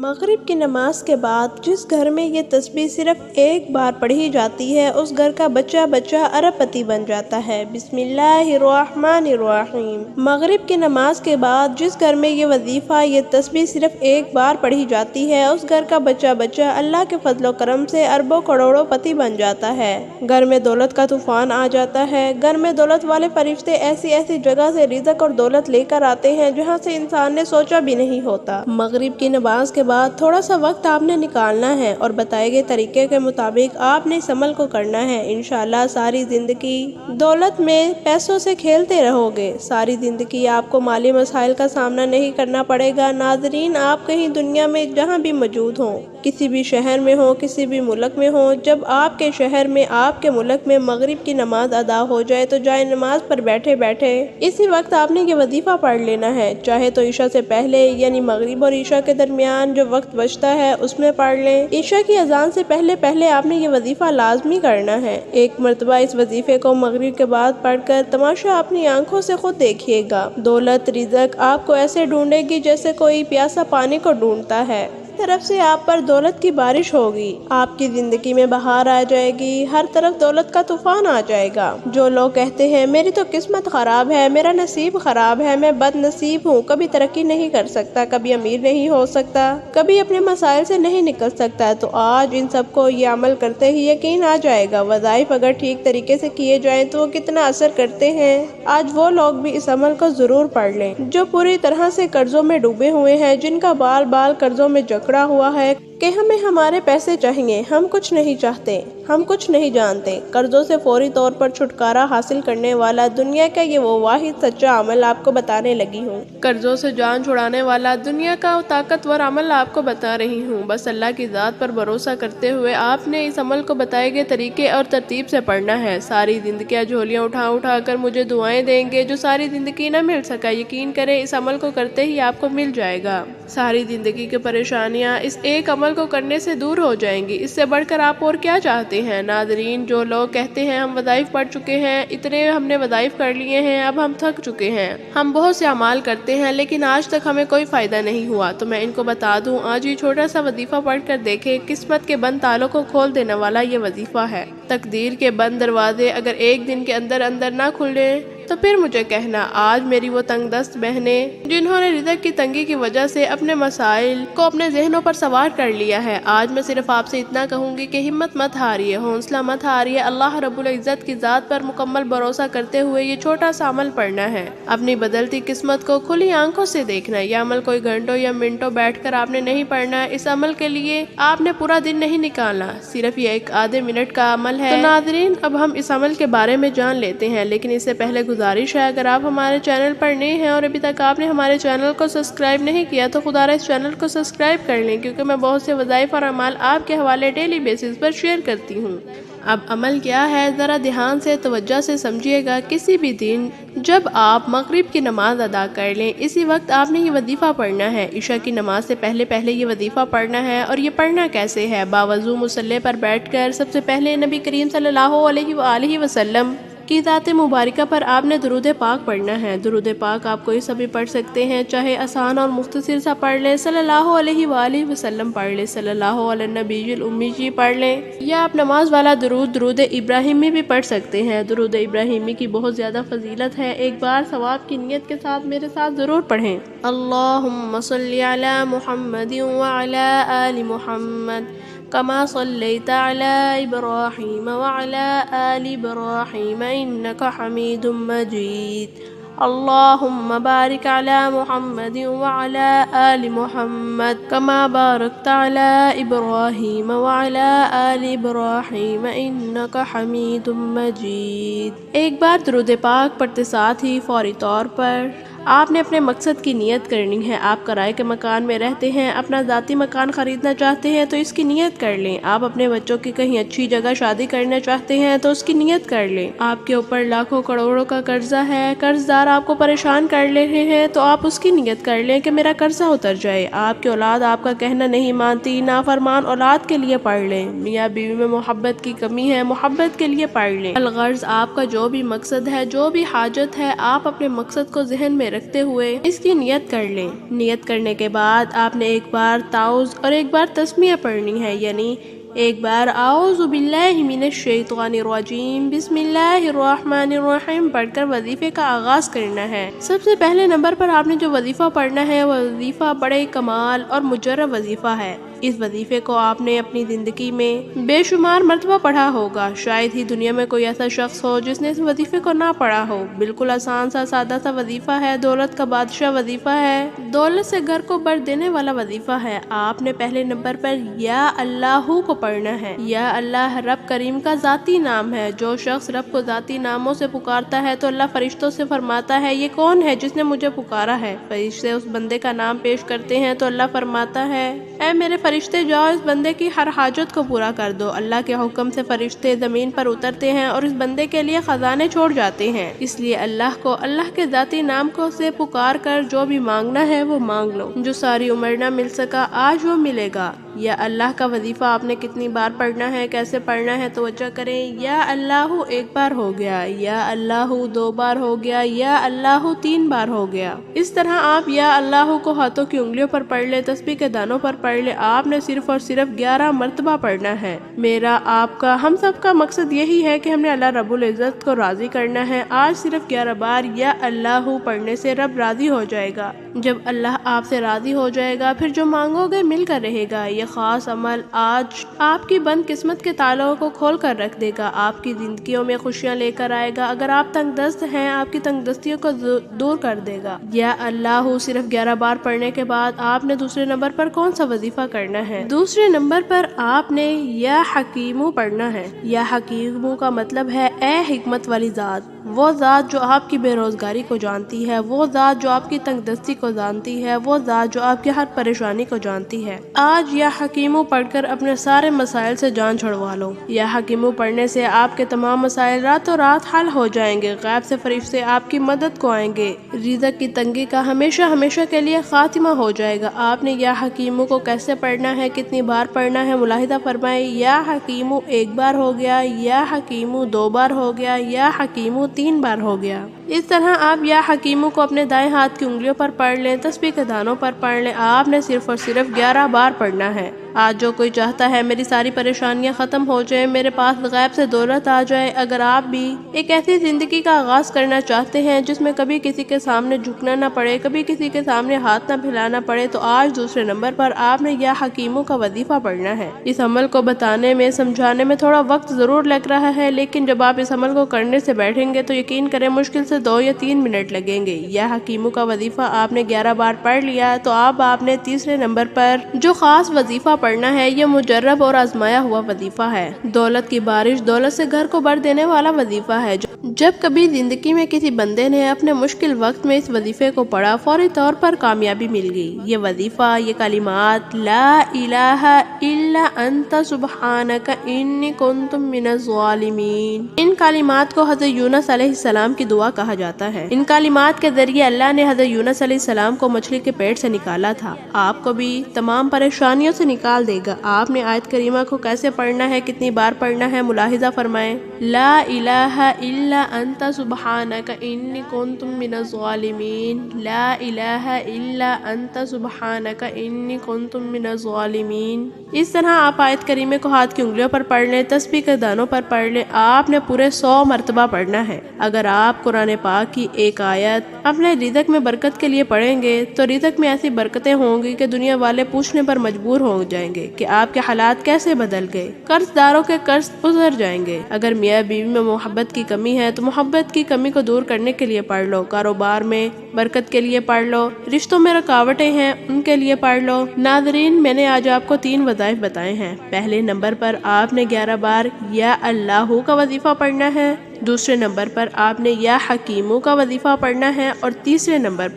مغرب کی نماز کے بعد جس گھر میں یہ تسبیح صرف ایک بار پڑھی جاتی ہے اس گھر کا بچہ بچہ ارب پتی بن جاتا ہے۔ بسم اللہ الرحمن الرحیم۔ مغرب کی نماز کے بعد جس گھر میں یہ وظیفہ یہ تسبیح صرف ایک بار پڑھی جاتی ہے اس گھر کا بچہ بچہ اللہ کے فضل و کرم سے اربوں کروڑوں پتی بن جاتا ہے۔ گھر میں دولت کا طوفان آ جاتا ہے۔ گھر میں دولت والے فرشتے ایسی ایسی جگہ سے رزق اور دولت لے کر آتے ہیں جہاں سے انسان نے سوچا بھی نہیں ہوتا۔ مغرب کی نماز کے بعد تھوڑا سا وقت آپ نے نکالنا ہے اور بتائے گئے طریقے کے مطابق آپ نے اس عمل کو کرنا ہے۔ انشاءاللہ ساری زندگی دولت میں پیسوں سے کھیلتے رہو گے۔ ساری زندگی آپ کو مالی مسائل کا سامنا نہیں کرنا پڑے گا۔ ناظرین، آپ کہیں دنیا میں جہاں بھی موجود ہوں، کسی بھی شہر میں ہوں، کسی بھی ملک میں ہوں، جب آپ کے شہر میں آپ کے ملک میں مغرب کی نماز ادا ہو جائے تو جائے نماز پر بیٹھے بیٹھے اسی وقت آپ نے یہ وظیفہ پڑھ لینا ہے۔ چاہے تو عشاء سے پہلے یعنی مغرب اور عشاء کے درمیان جو وقت بچتا ہے اس میں پڑھ لیں۔ عشاء کی اذان سے پہلے آپ نے یہ وظیفہ لازمی کرنا ہے۔ ایک مرتبہ اس وظیفے کو مغرب کے بعد پڑھ کر تماشا اپنی آنکھوں سے خود دیکھیے گا۔ دولت رزق آپ کو ایسے ڈھونڈے گی جیسے کوئی پیاسا پانی کو ڈھونڈتا ہے۔ طرف سے آپ پر دولت کی بارش ہوگی، آپ کی زندگی میں بہار آ جائے گی، ہر طرف دولت کا طوفان آ جائے گا۔ جو لوگ کہتے ہیں میری تو قسمت خراب ہے، میرا نصیب خراب ہے، میں بد نصیب ہوں، کبھی ترقی نہیں کر سکتا، کبھی امیر نہیں ہو سکتا، کبھی اپنے مسائل سے نہیں نکل سکتا، تو آج ان سب کو یہ عمل کرتے ہی یقین آ جائے گا۔ وظائف اگر ٹھیک طریقے سے کیے جائیں تو وہ کتنا اثر کرتے ہیں، آج وہ لوگ بھی اس عمل کو ضرور پڑھ لیں۔ جو پوری طرح سے قرضوں میں ڈوبے ہوئے ہیں، جن کا بال بال قرضوں میں جکڑا ہوا ہے کہ ہمیں ہمارے پیسے چاہیے، ہم کچھ نہیں چاہتے، ہم کچھ نہیں جانتے، قرضوں سے فوری طور پر چھٹکارا حاصل کرنے والا دنیا کا یہ وہ واحد سچا عمل آپ کو بتانے لگی ہوں۔ قرضوں سے جان چھڑانے والا دنیا کا وہ طاقتور عمل آپ کو بتا رہی ہوں۔ بس اللہ کی ذات پر بھروسہ کرتے ہوئے آپ نے اس عمل کو بتائے گئے طریقے اور ترتیب سے پڑھنا ہے۔ ساری زندگیاں جھولیاں اٹھا اٹھا کر مجھے دعائیں دیں گے، جو ساری زندگی نہ مل سکا، یقین کریں اس عمل کو کرتے ہی آپ کو مل جائے گا۔ ساری زندگی کی پریشانیاں اس ایک عمل کو کرنے سے دور ہو جائیں گی۔ اس سے بڑھ کر آپ اور کیا چاہتے ہیں؟ ناظرین، جو لوگ کہتے ہیں ہم وظائف پڑھ چکے ہیں، اتنے ہم نے وظائف کر لیے ہیں، اب ہم تھک چکے ہیں، ہم بہت سے اعمال کرتے ہیں لیکن آج تک ہمیں کوئی فائدہ نہیں ہوا، تو میں ان کو بتا دوں آج یہ چھوٹا سا وظیفہ پڑھ کر دیکھیں، قسمت کے بند تالوں کو کھول دینے والا یہ وظیفہ ہے۔ تقدیر کے بند دروازے اگر ایک دن کے اندر نہ کھلیں تو پھر مجھے کہنا، آج میری وہ تنگ دست بہنیں جنہوں نے رزق کی تنگی کی وجہ سے اپنے مسائل کو اپنے ذہنوں پر سوار کر لیا ہے، آج میں صرف آپ سے اتنا کہوں گی کہ ہمت مت ہاریے، حوصلہ مت ہاریے، اللہ رب العزت کی ذات پر مکمل بھروسہ کرتے ہوئے یہ چھوٹا سا عمل پڑھنا ہے۔ اپنی بدلتی قسمت کو کھلی آنکھوں سے دیکھنا ہے۔ یہ عمل کوئی گھنٹوں یا منٹوں بیٹھ کر آپ نے نہیں پڑھنا ہے، اس عمل کے لیے آپ نے پورا دن نہیں نکالنا، صرف یہ ایک آدھے منٹ کا عمل ہے۔ تو ناظرین، اب ہم اس عمل کے بارے میں جان لیتے ہیں، لیکن اس سے پہلے گزارش ہے اگر آپ ہمارے چینل پر نئے ہیں اور ابھی تک آپ نے ہمارے چینل کو سبسکرائب نہیں کیا تو خدا را اس چینل کو سبسکرائب کر لیں، کیونکہ میں بہت سے وظائف اور اعمال آپ کے حوالے ڈیلی بیسس پر شیئر کرتی ہوں۔ اب عمل کیا ہے ذرا دھیان سے توجہ سے سمجھیے گا۔ کسی بھی دن جب آپ مغرب کی نماز ادا کر لیں، اسی وقت آپ نے یہ وظیفہ پڑھنا ہے۔ عشاء کی نماز سے پہلے یہ وظیفہ پڑھنا ہے، اور یہ پڑھنا کیسے ہے؟ باوضو مصلی پر بیٹھ کر سب سے پہلے نبی کریم صلی اللہ علیہ وآلہ وسلم کی ذات مبارکہ پر آپ نے درود پاک پڑھنا ہے۔ درود پاک آپ کوئی سا بھی پڑھ سکتے ہیں، چاہے آسان اور مختصر سا پڑھ لیں، صلی اللہ علیہ وآلہ وسلم پڑھ لیں، صلی اللہ علی النبی الامی جی پڑھ لیں، یا آپ نماز والا درود ابراہیمی بھی پڑھ سکتے ہیں۔ درود ابراہیمی کی بہت زیادہ فضیلت ہے، ایک بار ثواب کی نیت کے ساتھ میرے ساتھ ضرور پڑھیں۔ اللہم صلی علی محمد وعلی آل محمد كما صليت على إبراهيم وعلى آل إبراهيم إنك حميد مجيد اللهم بارك على محمد وعلى آل محمد كما باركت على إبراهيم وعلى آل إبراهيم إنك حميد مجيد۔ ایک بار درود پاک پڑھتے ساتھ ہی فوری طور پر آپ نے اپنے مقصد کی نیت کرنی ہے۔ آپ کرائے کے مکان میں رہتے ہیں، اپنا ذاتی مکان خریدنا چاہتے ہیں تو اس کی نیت کر لیں۔ آپ اپنے بچوں کی کہیں اچھی جگہ شادی کرنا چاہتے ہیں تو اس کی نیت کر لیں۔ آپ کے اوپر لاکھوں کروڑوں کا قرضہ ہے، قرض دار آپ کو پریشان کر رہے ہیں تو آپ اس کی نیت کر لیں کہ میرا قرضہ اتر جائے۔ آپ کی اولاد آپ کا کہنا نہیں مانتی، نافرمان اولاد کے لیے پڑھ لیں۔ میاں بیوی میں محبت کی کمی ہے، محبت کے لیے پڑھ لیں۔ الغرض آپ کا جو بھی مقصد ہے، جو بھی حاجت ہے، آپ اپنے مقصد کو ذہن میں رکھتے ہوئے اس کی نیت کر لیں۔ نیت کرنے کے بعد آپ نے ایک بار تعوذ اور ایک بار تسمیہ پڑھنی ہے، یعنی ایک بار اعوذ باللہ من الشیطان الرجیم بسم اللہ الرحمن الرحیم پڑھ کر وظیفے کا آغاز کرنا ہے۔ سب سے پہلے نمبر پر آپ نے جو وظیفہ پڑھنا ہے وہ وظیفہ بڑے کمال اور مجرب وظیفہ ہے۔ اس وظیفے کو آپ نے اپنی زندگی میں بے شمار مرتبہ پڑھا ہوگا، شاید ہی دنیا میں کوئی ایسا شخص ہو جس نے اس وظیفے کو نہ پڑھا ہو۔ بالکل آسان سا سادہ سا وظیفہ ہے، دولت کا بادشاہ وظیفہ ہے، دولت سے گھر کو بھر دینے والا وظیفہ ہے۔ آپ نے پہلے نمبر پر یا اللہ کو پڑھنا ہے۔ یا اللہ رب کریم کا ذاتی نام ہے۔ جو شخص رب کو ذاتی ناموں سے پکارتا ہے تو اللہ فرشتوں سے فرماتا ہے یہ کون ہے جس نے مجھے پکارا ہے؟ فرشتے اس بندے کا نام پیش کرتے ہیں تو اللہ فرماتا ہے اے میرے فرشتے جاؤ اس بندے کی ہر حاجت کو پورا کر دو۔ اللہ کے حکم سے فرشتے زمین پر اترتے ہیں اور اس بندے کے لیے خزانے چھوڑ جاتے ہیں۔ اس لیے اللہ کو اللہ کے ذاتی نام کو سے پکار کر جو بھی مانگنا ہے وہ مانگ لو۔ جو ساری عمر نہ مل سکا آج وہ ملے گا۔ یا اللہ کا وظیفہ آپ نے کتنی بار پڑھنا ہے، کیسے پڑھنا ہے، توجہ کریں۔ یا اللہ ایک بار ہو گیا، یا اللہ 2 بار ہو گیا، یا اللہ 3 بار ہو گیا۔ اس طرح آپ یا اللہ کو ہاتھوں کی انگلیوں پر پڑھ لے، تسبیح کے دانوں پر پڑھ لے۔ آپ نے صرف اور صرف 11 مرتبہ پڑھنا ہے۔ میرا، آپ کا، ہم سب کا مقصد یہی ہے کہ ہم نے اللہ رب العزت کو راضی کرنا ہے۔ آج صرف 11 بار یا اللہ پڑھنے سے رب راضی ہو جائے گا۔ جب اللہ آپ سے راضی ہو جائے گا پھر جو مانگو گے مل کر رہے گا۔ یہ خاص عمل آج آپ کی بند قسمت کے تالوں کو کھول کر رکھ دے گا، آپ کی زندگیوں میں خوشیاں لے کر آئے گا۔ اگر آپ تنگ دست ہیں آپ کی تنگ دستیوں کو دور کر دے گا۔ یا اللہ صرف 11 بار پڑھنے کے بعد آپ نے دوسرے نمبر پر کون سا وظیفہ کرنا ہے؟ دوسرے نمبر پر آپ نے یا حکیمو پڑھنا ہے۔ یا حکیمو کا مطلب ہے اے حکمت والی ذات، وہ ذات جو آپ کی بے روزگاری کو جانتی ہے، وہ ذات جو آپ کی تنگ دستی کو جانتی ہے، وہ ذات جو آپ کی ہر پریشانی کو جانتی ہے۔ آج یا حکیمو پڑھ کر اپنے سارے مسائل سے جان چھڑوا لو۔ یا حکیمو پڑھنے سے آپ کے تمام مسائل راتوں رات حل ہو جائیں گے۔ غیب سے فرشتے آپ کی مدد کو آئیں گے۔ رزق کی تنگی کا ہمیشہ ہمیشہ کے لیے خاتمہ ہو جائے گا۔ آپ نے یا حکیمو کو کیسے پڑھنا ہے، کتنی بار پڑھنا ہے، ملاحظہ فرمائے۔ یا حکیمو 1 بار ہو گیا، یا حکیمو 2 بار ہو گیا، یا حکیمو 3 بار ہو گیا۔ اس طرح آپ یا حکیمو کو اپنے دائیں ہاتھ کی انگلیوں پر پڑھ لیں، تسبیح کے دانوں پر پڑھ لیں۔ آپ نے صرف اور صرف 11 بار پڑھنا ہے۔ آج جو کوئی چاہتا ہے میری ساری پریشانیاں ختم ہو جائیں، میرے پاس غیب سے دولت آ جائے، اگر آپ بھی ایک ایسی زندگی کا آغاز کرنا چاہتے ہیں جس میں کبھی کسی کے سامنے جھکنا نہ پڑے، کبھی کسی کے سامنے ہاتھ نہ پھیلانا پڑے، تو آج دوسرے نمبر پر آپ نے یا حکیمو کا وظیفہ پڑھنا ہے۔ اس عمل کو بتانے میں، سمجھانے میں تھوڑا وقت ضرور لگ رہا ہے، لیکن جب آپ اس عمل کو کرنے سے بیٹھیں گے تو یقین کریں مشکل سے 2 یا 3 منٹ لگیں گے۔ یا حکیمو کا وظیفہ آپ نے 11 بار پڑھ لیا تو اب آپ نے تیسرے نمبر پر جو خاص وظیفہ پڑھنا ہے یہ مجرب اور آزمایا ہوا وظیفہ ہے۔ دولت کی بارش، دولت سے گھر کو بھر دینے والا وظیفہ ہے۔ جب کبھی زندگی میں کسی بندے نے اپنے مشکل وقت میں اس وظیفے کو پڑھا، فوری طور پر کامیابی مل گئی۔ یہ وظیفہ، یہ کلمات لا الہ الا انت سبحانک انی کنت من الظالمین، ان کلمات کو حضرت یونس علیہ السلام کی دعا کہا جاتا ہے۔ ان کلمات کے ذریعے اللہ نے حضرت یونس علیہ السلام کو مچھلی کے پیٹ سے نکالا تھا، آپ کو بھی تمام پریشانیوں سے نکال دے گا۔ آپ نے آیت کریمہ کو کیسے پڑھنا ہے، کتنی بار پڑھنا ہے، ملاحظہ فرمائیں۔ لا الہ الا انت سبحانک انی کنت من الظالمین، لا الہ الا انت سبحانک انی کنت من الظالمین۔ اس طرح آپ آیت کریمہ کو ہاتھ کی انگلیوں پر پڑھ لیں، تسبیح کے دانوں پر پڑھ لیں۔ آپ نے پورے 100 مرتبہ پڑھنا ہے۔ اگر آپ قرآن پاک کی ایک آیت اپنے رزق میں برکت کے لیے پڑھیں گے تو رزق میں ایسی برکتیں ہوں گی کہ دنیا والے پوچھنے پر مجبور ہو جائیں گے کہ آپ کے حالات کیسے بدل گئے۔ قرض داروں کے قرض اتر جائیں گے۔ اگر میاں بیوی میں محبت کی کمی ہے تو محبت کی کمی کو دور کرنے کے لیے پڑھ لو۔ کاروبار میں برکت کے لیے پڑھ لو۔ رشتوں میں رکاوٹیں ہیں ان کے لیے پڑھ لو۔ ناظرین، میں نے آج آپ کو 3 وظائف بتائے ہیں۔ پہلے نمبر پر آپ نے 11 بار یا اللہ کا وظیفہ پڑھنا ہے، دوسرے نمبر پر آپ نے یا حکیمو کا وظیفہ پڑھنا ہے، اور تیسرے نمبر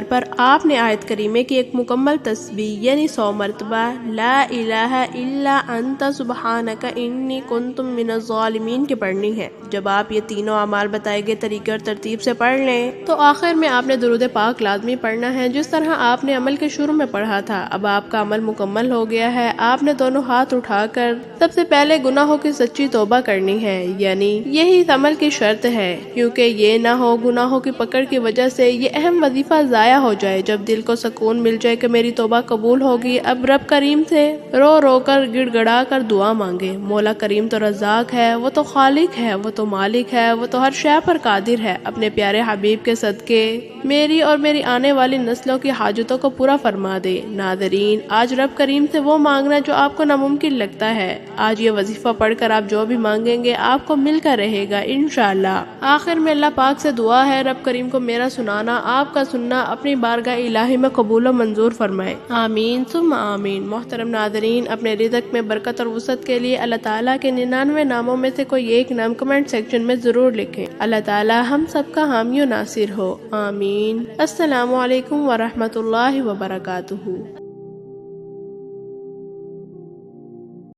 پر آپ نے آیت کریمہ کی ایک مکمل تسبیح یعنی 100 مرتبہ لا الہ الا انت سبحانک انی کنت من الظالمین کی پڑھنی ہے۔ جب آپ یہ تینوں اعمال بتائے گئے طریقے اور ترتیب سے پڑھ لیں تو آخر میں آپ نے درود پاک لازمی پڑھنا ہے، جس طرح آپ نے عمل کے شروع میں پڑھا تھا۔ اب آپ کا عمل مکمل ہو گیا ہے۔ آپ نے دونوں ہاتھ اٹھا کر سب سے پہلے گناہوں کی سچی توبہ کرنی ہے، یعنی یہی اس عمل کی شرط ہے، کیونکہ یہ نہ ہو گناہوں کی پکڑ کی وجہ سے یہ اہم وظیفہ ضائع ہو جائے۔ جب دل کو سکون مل جائے کہ میری توبہ قبول ہوگی، اب رب کریم سے رو رو کر گڑ گڑا کر دعا مانگے۔ مولا کریم تو رزاق ہے، وہ تو خالق ہے، وہ تو مالک ہے، وہ تو ہر شے پر قادر ہے۔ اپنے پیارے حبیب کے صدقے میری اور میری آنے والی نسلوں کی حاجتوں کو پورا فرما دے۔ ناظرین، آج رب کریم سے وہ مانگنا جو آپ کو ناممکن لگتا ہے، آج یہ وظیفہ پڑھ کر آپ جو بھی مانگیں گے آپ کو مل کر رہے گا انشاءاللہ۔ آخر میں اللہ پاک سے دعا ہے رب کریم کو میرا سنانا، آپ کا سننا اپنی بارگاہ الہی میں قبول و منظور فرمائے، آمین ثم آمین۔ محترم ناظرین، اپنے رزق میں برکت اور وسعت کے لیے اللہ تعالیٰ کے 99 ناموں میں سے کوئی ایک نام کمنٹ سیکشن میں ضرور لکھیں۔ اللہ تعالیٰ ہم سب کا حامی و ناصر ہو، آمین۔ السلام علیکم ورحمۃ اللہ وبرکاتہ۔